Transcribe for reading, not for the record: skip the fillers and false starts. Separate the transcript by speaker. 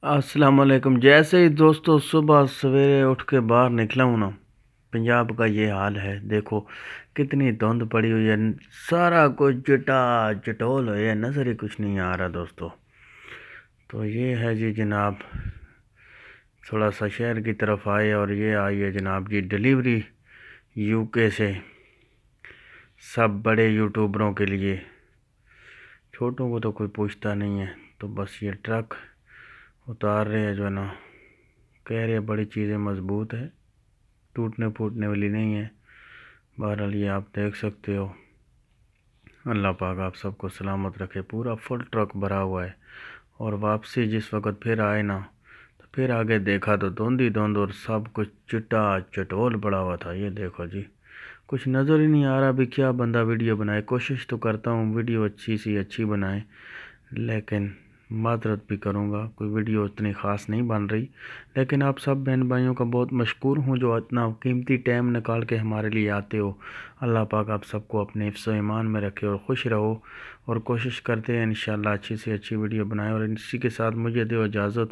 Speaker 1: السلام علیکم۔ جیسے ہی دوستو صبح سویرے اٹھ کے باہر نکلا ہوں نا، پنجاب کا یہ حال ہے۔ دیکھو کتنی دھند پڑی ہوئی ہے، سارا کچھ چٹا چٹول ہے، نظر ہی کچھ نہیں آ رہا دوستو۔ تو یہ ہے جی جناب، تھوڑا سا شہر کی طرف آئے اور یہ آئی ہے جناب جی ڈیلیوری یو کے سے، سب بڑے یوٹیوبروں کے لیے، چھوٹوں کو تو کوئی پوچھتا نہیں ہے۔ تو بس یہ ٹرک اتار رہے ہیں جو ہے نا، کہہ رہے بڑی چیزیں مضبوط ہے، ٹوٹنے پھوٹنے والی نہیں ہے۔ بہرحال یہ آپ دیکھ سکتے ہو، اللہ پاک آپ سب کو سلامت رکھے۔ پورا فل ٹرک بھرا ہوا ہے، اور واپسی جس وقت پھر آئے نا، تو پھر آگے دیکھا تو دھند ہی دھند اور سب کچھ چٹا چٹول پڑا ہوا تھا۔ یہ دیکھو جی، کچھ نظر ہی نہیں آ رہا بھی کیا بندہ ویڈیو بنائے۔ کوشش تو کرتا ہوں ویڈیو اچھی سی اچھی بنائے، لیکن معذرت بھی کروں گا، کوئی ویڈیو اتنی خاص نہیں بن رہی۔ لیکن آپ سب بہن بھائیوں کا بہت مشکور ہوں جو اتنا قیمتی ٹائم نکال کے ہمارے لیے آتے ہو۔ اللہ پاک آپ سب کو اپنے حفظ و ایمان میں رکھے اور خوش رہو، اور کوشش کرتے ہیں انشاءاللہ اچھی سے اچھی ویڈیو بنائیں۔ اور اسی کے ساتھ مجھے دو اجازت۔